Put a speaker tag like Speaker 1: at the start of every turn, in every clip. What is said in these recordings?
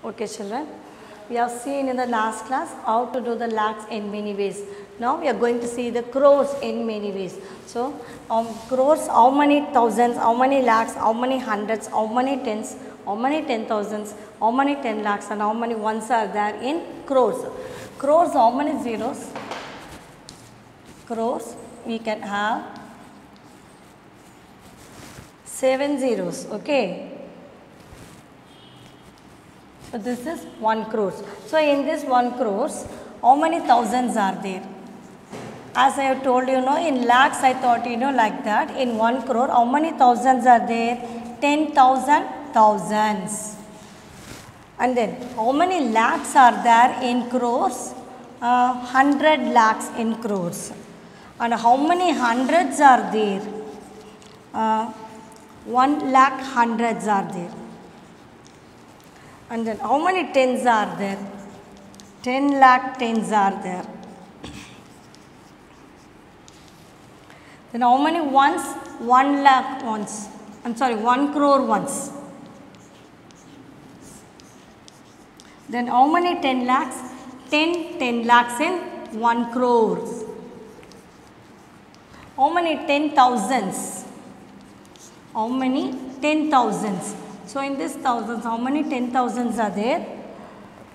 Speaker 1: Okay, children. We have seen in the last class how to do the lakhs in many ways. Now we are going to see the crores in many ways. So, crores, how many thousands, how many lakhs, how many hundreds, how many tens, how many 10,000s, how many 10 lakhs and how many ones are there in crores. Crores, how many zeros? Crores, we can have 7 zeros, okay. So, this is 1 crores. So, in this 1 crores, how many thousands are there? As I have told you, in lakhs I thought like that. In 1 crore, how many thousands are there? 10,000 thousands. And then, how many lakhs are there in crores? 100 lakhs in crores. And how many hundreds are there? 1 lakh hundreds are there. And then how many tens are there? 10 lakh tens are there. Then how many ones? 1 lakh ones. 1 crore ones. Then how many 10 lakhs? 10 lakhs in 1 crore. How many 10,000s? How many 10,000s? So, in this thousands, how many 10,000s are there?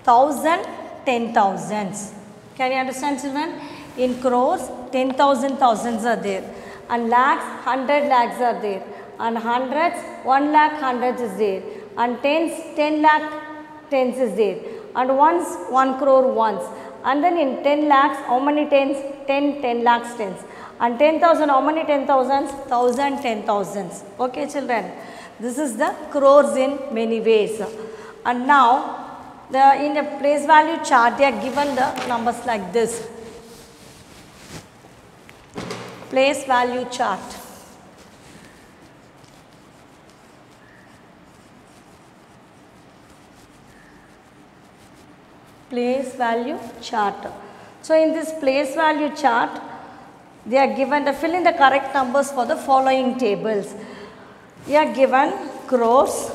Speaker 1: 1,000 10,000s. Can you understand, children? In crores, 10,000 thousands are there. And lakhs, 100 lakhs are there. And hundreds, 1 lakh hundreds is there. And tens, 10 lakh tens is there. And ones, 1 crore ones. And then in 10 lakhs, how many tens? 10 lakhs tens. And 10,000, how many 10,000s? 1,000 10,000s. Okay, children? This is the crores in many ways. And now, in the place value chart, they are given the numbers like this. Place value chart. Place value chart. So, in this place value chart, they are given the fill in the correct numbers for the following tables. We are given crores,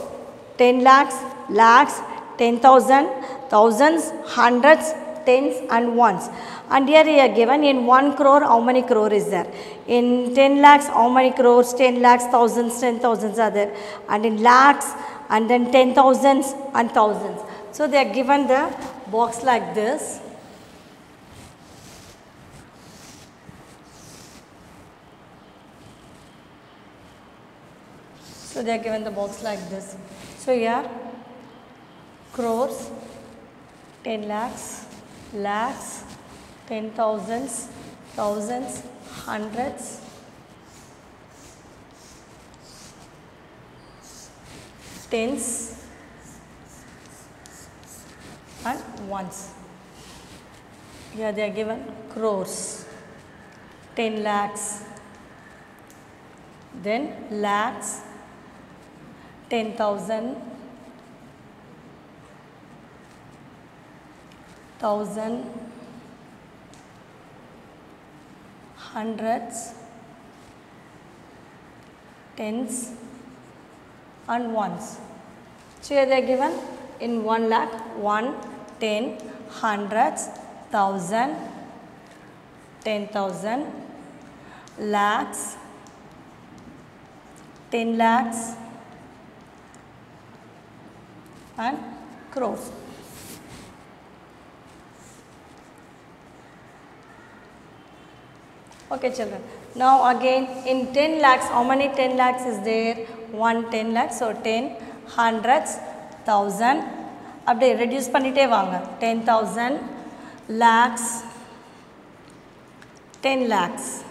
Speaker 1: 10 lakhs, lakhs, 10,000, thousands, hundreds, tens and ones. And here we are given in 1 crore, how many crore is there? In 10 lakhs, how many crores? 10 lakhs, thousands, 10,000s are there. And in lakhs, and then 10,000s and thousands. So, they are given the box like this. So, they are given the box like this. So, here crores, 10 lakhs, lakhs, 10,000s, thousands, hundreds, tens and ones. Here they are given crores, 10 lakhs, then lakhs, 10,000, 1,000, hundreds, tens and ones. So, here they are given in 1 lakh, 1, 10, hundreds, 1,000, 10,000, lakhs, 10 lakhs and crores. Okay, children. Now, again in 10 lakhs, how many 10 lakhs is there? 1 10 lakhs. So, 10, hundreds, 1,000. Update, reduce pannite vaanga. 10,000, lakhs, 10 lakhs.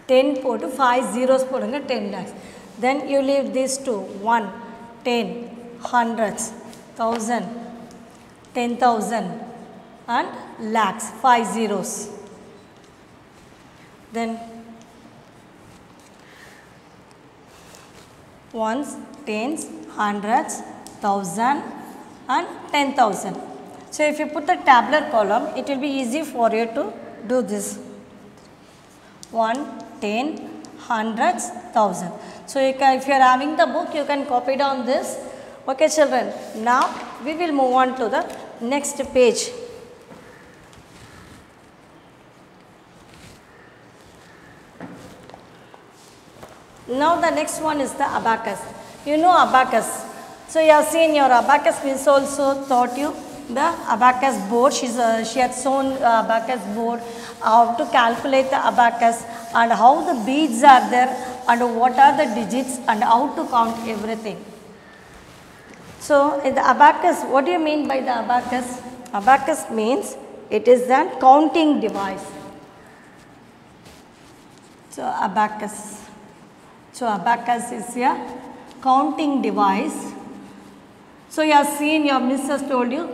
Speaker 1: 10 potu 5 zeros podunga 10 lakhs. Then you leave these two 1, 10, hundreds, 1,000, 10,000 and lakhs 5 zeros. Then ones, tens, hundreds, 1,000 and 10,000. So, if you put the tabular column, it will be easy for you to do this. 1, 10, hundreds, 1,000. So, if you are having the book, you can copy down this. Okay children, now we will move on to the next page. Now the next one is the abacus. You know abacus. So you have seen your abacus. Miss also taught you the abacus board. She had shown abacus board, how to calculate the abacus and how the beads are there and what are the digits and how to count everything. So in the abacus, what do you mean by the abacus? Abacus means it is a counting device. So abacus. So abacus is a counting device. So you have seen, your miss has told you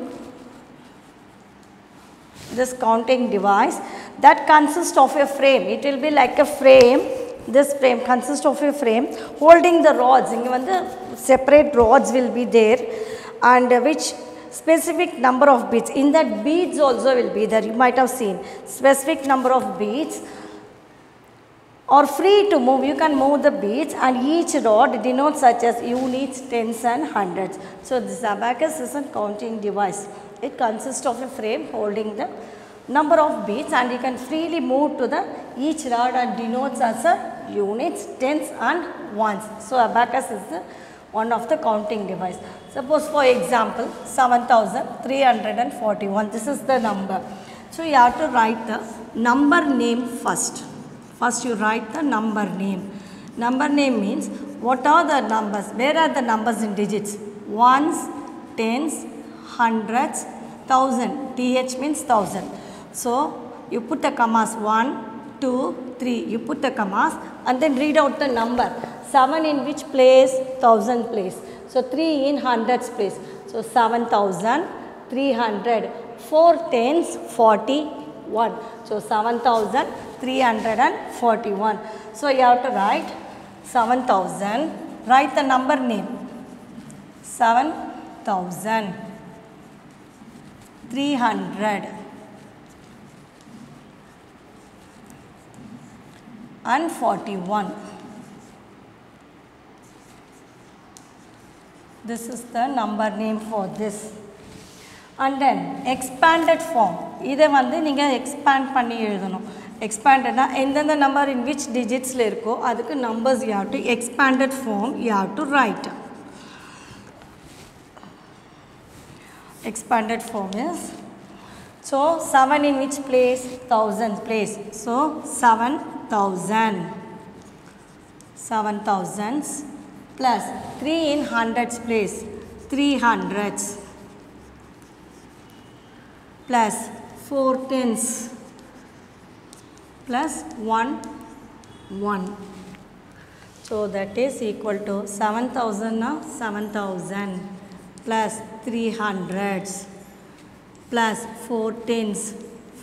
Speaker 1: this counting device that consists of a frame. It will be like a frame. This frame consists of a frame holding the rods. The separate rods will be there and which specific number of beads. In that beads also will be there. You might have seen specific number of beads or free to move. You can move the beads and each rod denotes such as units, tens and hundreds. So this abacus is a counting device. It consists of a frame holding the number of beads and you can freely move to the each rod and denotes as a units, tens and ones. So abacus is the one of the counting device. Suppose for example 7341. This is the number. So you have to write the number name first. First you write the number name. Number name means what are the numbers? Where are the numbers in digits? Ones, tens, hundreds, thousand. TH means thousand. So you put the commas 1, 2, 3. You put the commas and then read out the number. 7 in which place? 1000 place. So 3 in hundreds place. So 7300. 4 tens 41. So 7341. So you have to write 7000. Write the number name. 7300 and 41. This is the number name for this. And then expanded form. Either one you expand panni ezhudano. Expanded na endha number in which digits la irukko adukku numbers you have to expanded form you have to write. Expanded form is, so 7 in which place? 1000 place. So 7000. 7000s plus 3 in hundreds place. 300s plus 4 tens plus 1 1. So that is equal to 7000 now. 7000 plus 300s plus 4 tens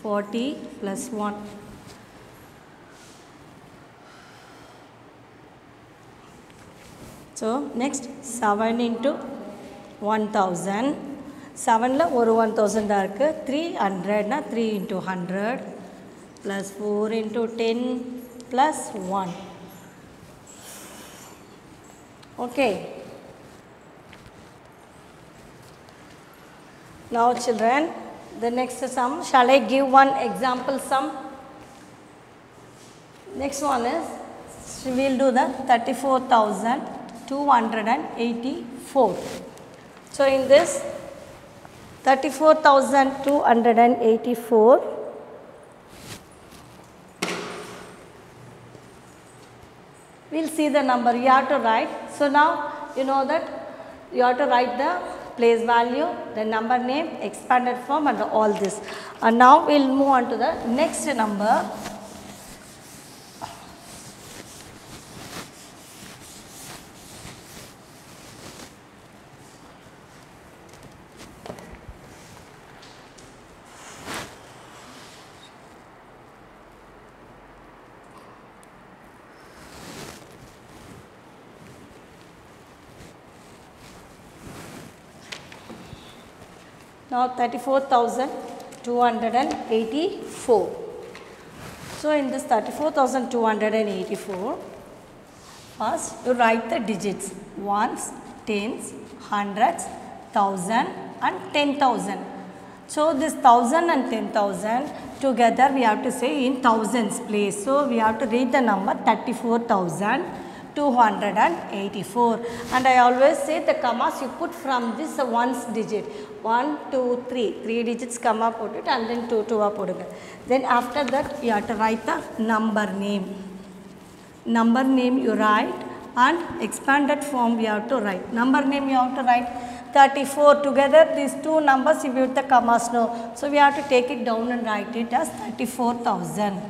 Speaker 1: 40 plus 1. So next 7 into 1000. 7 la ஒரு 1000 da irukku. 300 na 3 into 100 plus 4 into 10 plus 1. Okay. Now children, the next sum, shall I give one example sum? Next one is, we will do the 34,284. So in this 34,284, we will see the number you have to write. So now you know that you have to write the place value, the number name, expanded form and all this. And now we will move on to the next number. Now 34,284. So in this 34,284, first you write the digits, ones, tens, hundreds, thousand and 10,000. So this 1,000 and 10,000 together we have to say in thousands place. So we have to read the number 34,284. And I always say the commas you put from this ones digit. 1, 2, 3. 3 digits comma put it and then 2 put it. Then after that you have to write the number name. Number name you write and expanded form we have to write. Number name you have to write 34. Together these two numbers if you put the commas no. So we have to take it down and write it as 34,000.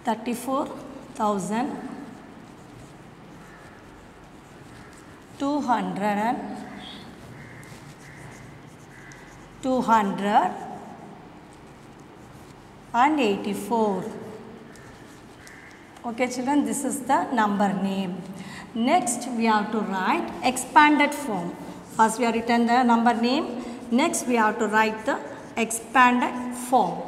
Speaker 1: 34,200 and 84. Okay children, this is the number name. Next we have to write expanded form. First we have written the number name. Next we have to write the expanded form.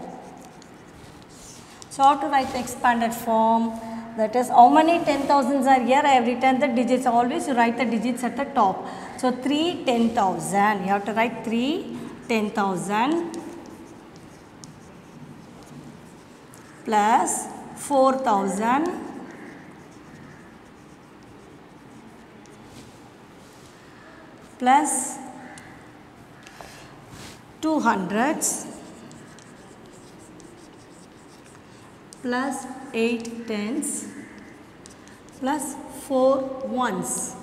Speaker 1: So how to write the expanded form? That is how many 10,000s are here? I have written the digits. Always you write the digits at the top. So 3 10,000. You have to write 3 10,000 plus 4,000 plus 200s plus 8 tens plus 4 ones.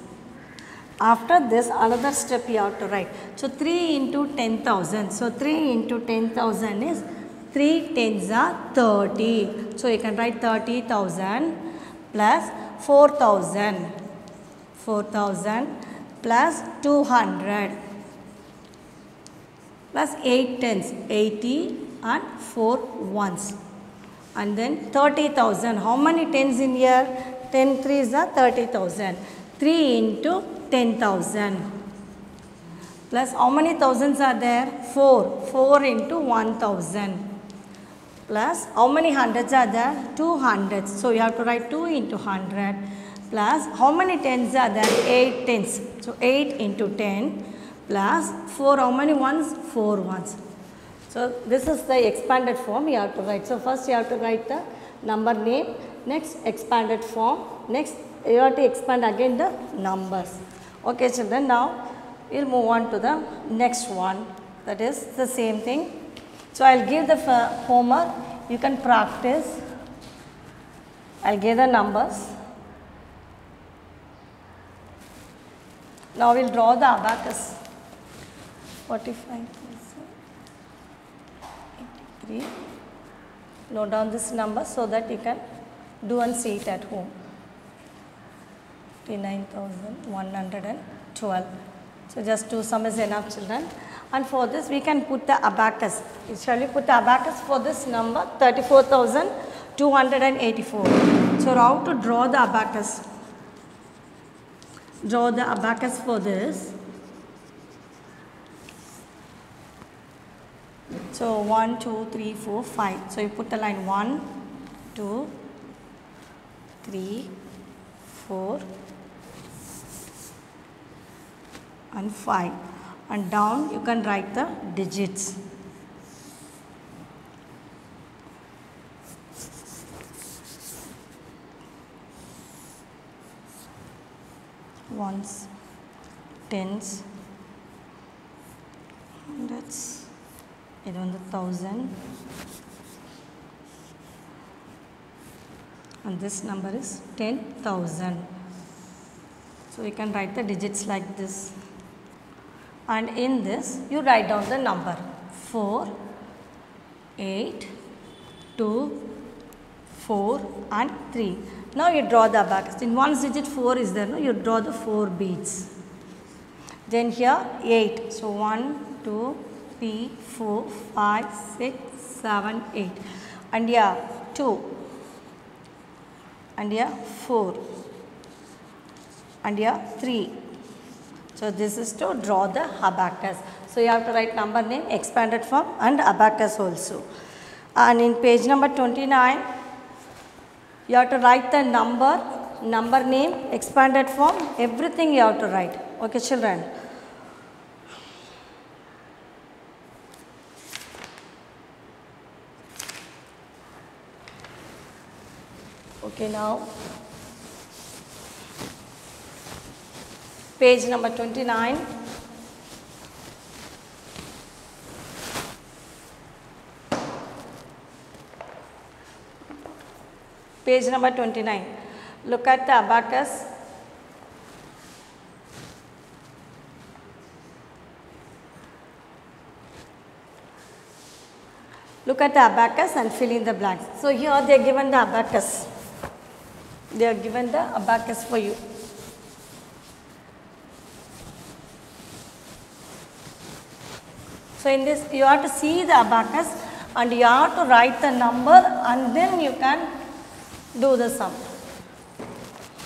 Speaker 1: After this another step you have to write. So 3 into 10,000. So 3 into 10,000 is 3 tens are 30. So you can write 30,000 plus 4,000. 4,000 plus 200 plus 8 tens 80 and 4 ones. And then 30,000. How many tens in here? 10 threes are 30,000. 3 into 10,000 plus how many thousands are there? 4. 4 into 1,000 plus how many hundreds are there? 200. So you have to write 2 into 100 plus how many tens are there? 8 tens. So 8 into 10 plus 4 how many ones? 4 ones. So this is the expanded form you have to write. So first you have to write the number name, next expanded form, next you have to expand again the numbers. Okay children, now we will move on to the next one, that is the same thing. So I will give the homework, you can practice. I will give the numbers. Now we will draw the abacus. 45. 83. Note down this number so that you can do and see it at home. 59,112. So just do sum is enough children. And for this we can put the abacus. Shall we put the abacus for this number? 34,284. So how to draw the abacus? Draw the abacus for this. So 1, 2, 3, 4, 5. So you put the line 1, 2, 3, 4 and 5. And down you can write the digits. Ones, tens, hundreds, even the 1,000, and this number is 10,000. So you can write the digits like this, and in this you write down the number 4, 8, 2, 4 and 3. Now you draw the abacus. In one digit 4 is there, no? You draw the 4 beads. Then here 8. So 1, 2, 3, 4, 5, 6, 7, 8. And here 2. And here 4. And here 3. So this is to draw the abacus. So you have to write number name, expanded form and abacus also. And in page number 29, you have to write the number number name, expanded form, everything you have to write. Okay, children. Okay, now page number 29. Page number 29. Look at the abacus. Look at the abacus and fill in the blanks. So here they are given the abacus. They are given the abacus for you. So in this you have to see the abacus and you have to write the number and then you can do the sum.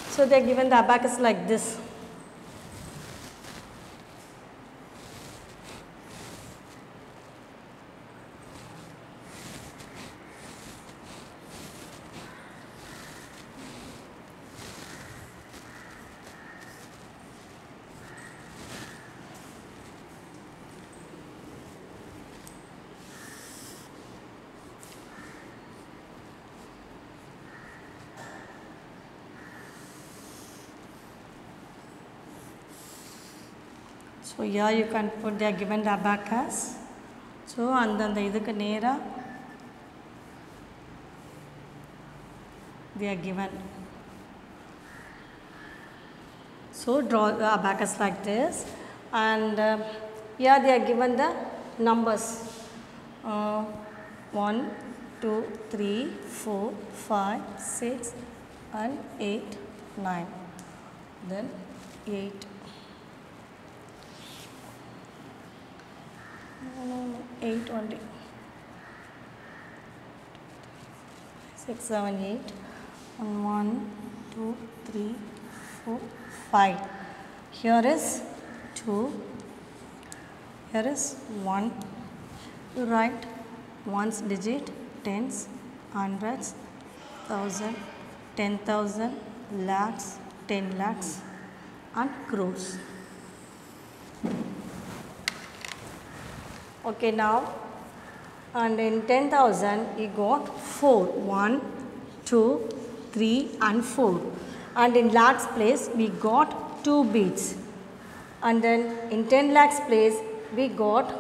Speaker 1: So they are given the abacus like this. So here you can put, they are given the abacus. So and then the nera they are given. So draw the abacus like this, and here they are given the numbers 1, 2, 3, 4, 5, 6 and 8, 9, then 8. 8 only. 6, 7, 8. And 1, 2, 3, 4, 5. Here is 2. Here is 1. You write ones digit, tens, hundreds, thousand, 10,000, lakhs, 10 lakhs, and crores. Okay, now and in 10,000 we got 4, 1, 2, 3 and 4, and in lakhs place we got 2 beads, and then in 10 lakhs place we got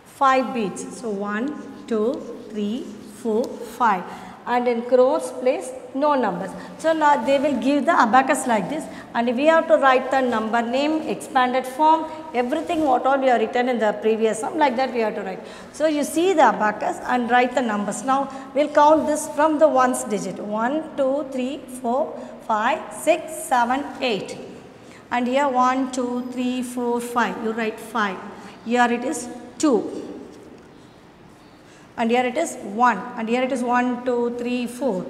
Speaker 1: 5 beads. So 1, 2, 3, 4, 5, and in crores place no numbers. So now they will give the abacus like this, and we have to write the number name, expanded form, everything what all we have written in the previous sum, like that we have to write. So you see the abacus and write the numbers. Now we will count this from the ones digit, 1, 2, 3, 4, 5, 6, 7, 8, and here 1, 2, 3, 4, 5, you write 5, here it is 2. And here it is 1, and here it is 1, 2, 3, 4,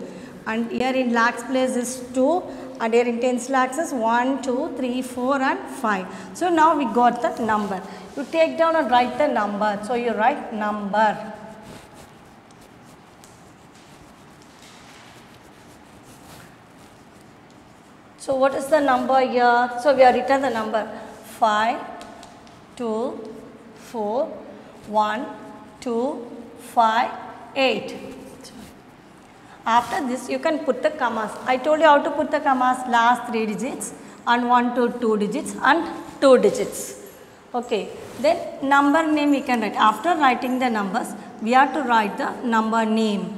Speaker 1: and here in lakhs place is 2, and here in tens lakhs is 1, 2, 3, 4 and 5. So now we got the number. You take down and write the number. So you write number. So what is the number here? So we have written the number 5, 2, 4, 1, 2, 5, 8. After this you can put the commas. I told you how to put the commas, last 3 digits and 1 to 2 digits and 2 digits. Okay. Then number name we can write. After writing the numbers, we have to write the number name.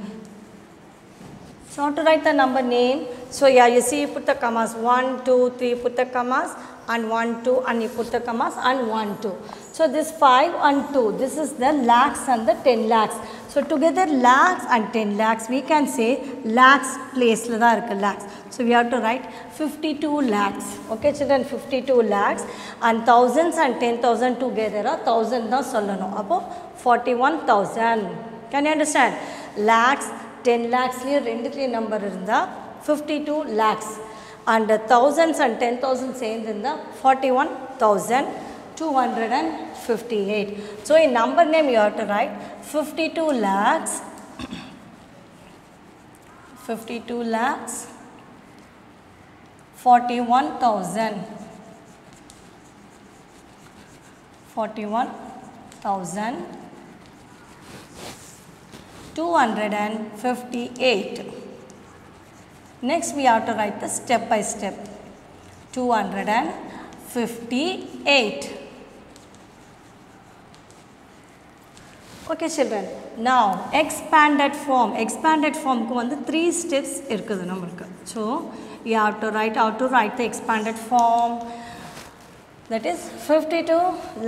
Speaker 1: So how to write the number name? So yeah, you see you put the commas 1, 2, 3, put the commas, and 1, 2, and you put the commas and 1, 2. So this 5 and 2, this is the lakhs and the 10 lakhs. So together lakhs and 10 lakhs, we can say lakhs place la da irukku lakhs. So we have to write 52 lakhs. Okay children, 52 lakhs, and thousands and 10,000 together 1000 da sollanum. Appo 41,000. Can you understand? Lakhs, 10 lakhs liye rendu number irundha 52 lakhs, and thousands and 10,000 சேர்ந்திருந்தா 41,258. So in number name you have to write 52 lakhs, 52 lakhs 41,000. 41,258. Next we have to write the step by step. 258. Okay children, now expanded form. Expanded form ku vandu 3 steps irukudhu namakku. So you have to write how to write the expanded form. That is 52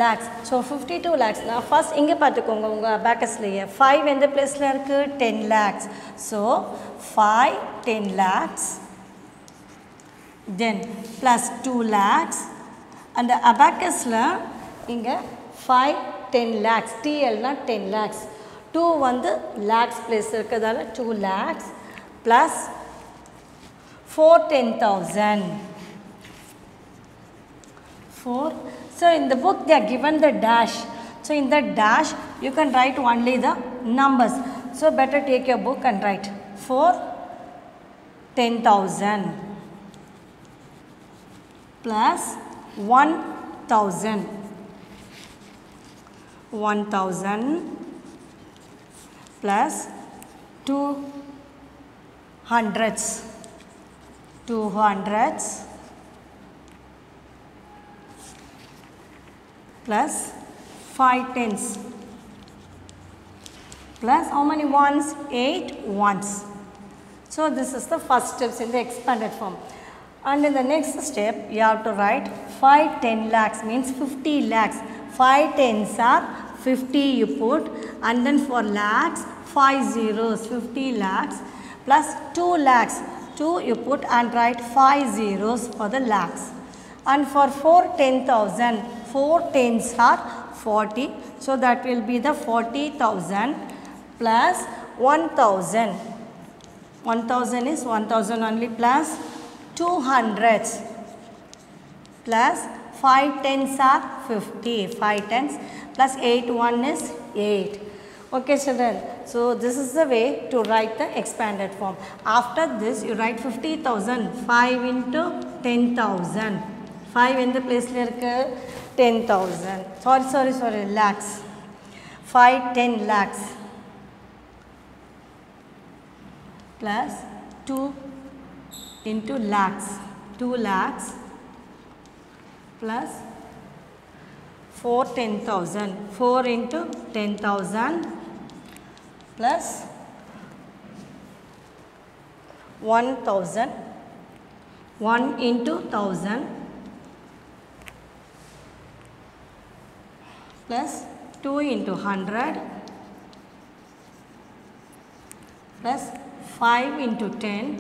Speaker 1: lakhs. So 52 lakhs. Now first inge paathukonga unga abacus liye 5 endha place la irukku 10 lakhs. So 5 10 lakhs. Then plus 2 lakhs. And the abacus la inga 5 10 lakhs. TL na 10 lakhs. 2 vandu lakhs place irukadala 2 lakhs plus 4 10,000. 4. So in the book they are given the dash. So in the dash you can write only the numbers. So better take your book and write 4 10,000 plus 1,000. 1,000 plus 2 hundreds. 2 hundreds plus 5 tens plus how many ones? 8 ones. So this is the first steps in the expanded form. And in the next step you have to write 5 10 lakhs means 50 lakhs. 5 tens are 50 you put, and then for lakhs 5 zeros, 50 lakhs plus 2 lakhs. 2 you put and write 5 zeros for the lakhs. And for 4 10,000, 4 tens are 40. So that will be the 40,000 plus 1,000. 1,000 is 1,000 only plus 200 plus 5 tens are 50. 5 tens plus 8 1 is 8. Okay children, so this is the way to write the expanded form. After this you write 50,000, 5 into 10,000. 5 in the place la irukku 10,000. Sorry, lakhs. 5 10 lakhs plus 2 into lakhs. 2 lakhs plus 4 10,000. 4 into 10,000 plus 1,000. 1 into 1,000 plus 2 into 100 plus 5 into 10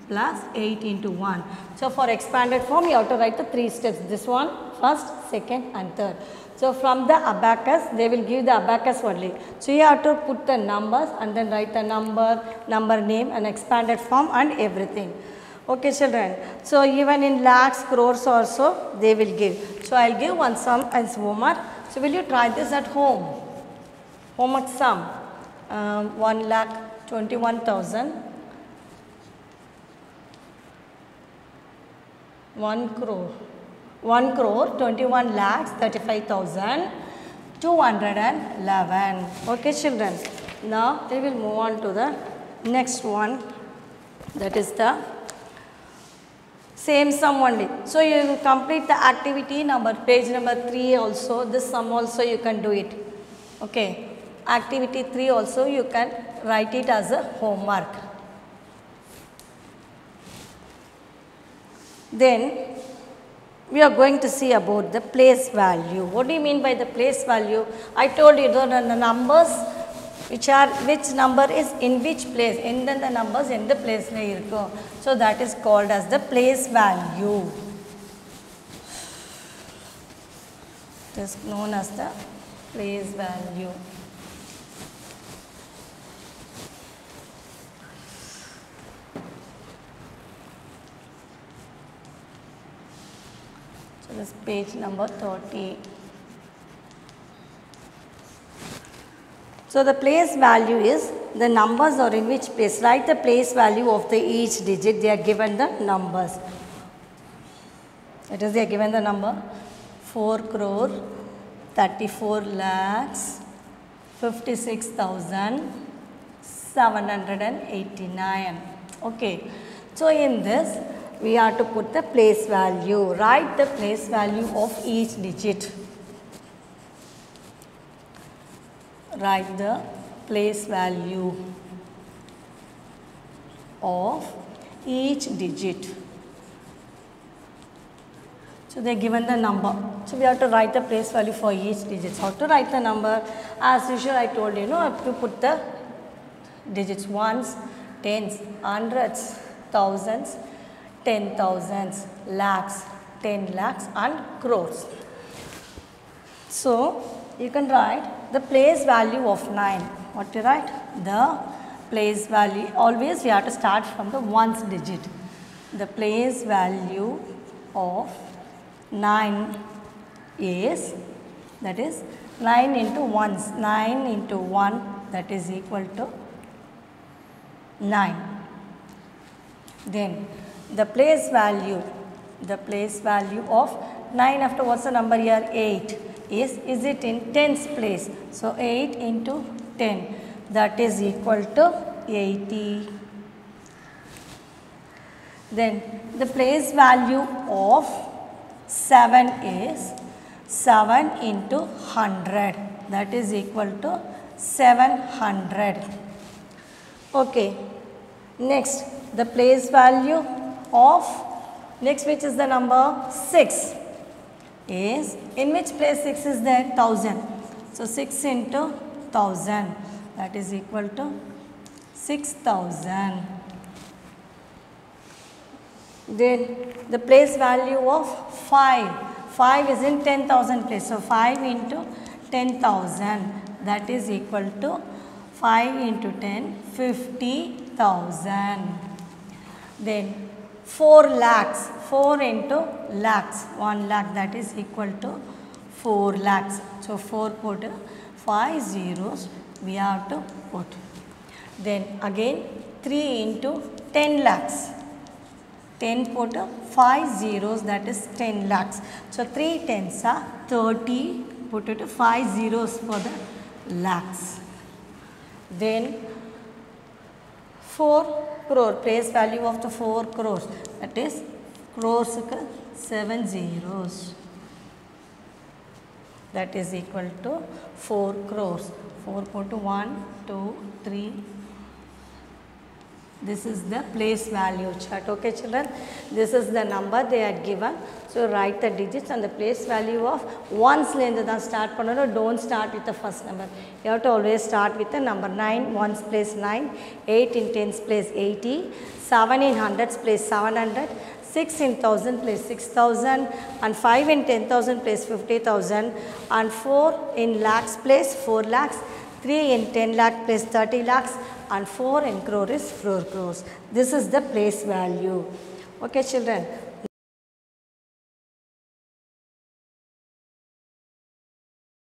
Speaker 1: plus 8 into 1. So for expanded form you have to write the 3 steps. This one, first, second and third. So from the abacus they will give the abacus only. So you have to put the numbers and then write the number name and expanded form and everything. Okay children. So even in lakhs, crores also they will give. So I will give one sum as homework. So will you try this at home? Homework sum 1,21,000. 1 crore 21 lakhs 35,211. Okay children, now we will move on to the next one, that is the same sum only. So you will complete the activity number, page number 3 also. This sum also you can do it. Okay, activity 3 also you can write it as a homework. Then we are going to see about the place value. What do you mean by the place value? I told you the numbers which number is in which place, and then the numbers in the place la irukku. So that is called as the place value. It is known as the place value. So this is page number 30. So the place value is the numbers or in which place. Write the place value of the each digit. They are given the numbers. It is they are given the number 4 crore 34 lakhs 56,789. Okay. So in this we have to put the place value. Write the place value of each digit. Write the place value of each digit. So they are given the number. So we have to write the place value for each digit. How to write the number? As usual, I told you, have to put the digits ones, tens, hundreds, thousands, 10,000s, lakhs, 10 lakhs and crores. So you can write the place value of 9. What to write? The place value. Always we have to start from the ones digit. The place value of 9 is, that is 9 into 1s. 9 into 1, that is equal to 9. Then the place value of 9 after what's the number here? 8 is it in tens place? So 8 into 10, that is equal to 80. Then the place value of 7 is 7 into 100, that is equal to 700. Okay. Next, the place value of, next which is the number 6 is, in which place 6 is there? 1000. So 6 into 1000, that is equal to 6000. Then the place value of 5. 5 is in 10,000 place. So 5 into 10,000, that is equal to 5 into 10, 50,000. Then 4 lakhs. 4 into lakhs. 1 lakh, that is equal to 4 lakhs. So 4 put 5 zeros we have to put. Then again 3 into 10 lakhs. 10 put 5 zeros, that is 10 lakhs. So 3 tens are 30, put it 5 zeros for the lakhs. Then 4 crore, place value of the 4 crores, that is crores 7 zeros, that is equal to 4 crores. 4 put 1, 2, 3. This is the place value chart. Okay children, this is the number they are given. So write the digits and the place value of ones lendha start panano. Don't start with the first number. You have to always start with the number 9, ones place 9, 8 in tens place 80, 7 in hundreds place 700, 6 in 1000 place 6000 and 5 in 10,000 place 50,000 and 4 in lakhs place 4 lakhs, 3 in 10 lakh place 30 lakhs and 4 in crore is 4 crores. This is the place value. Okay children,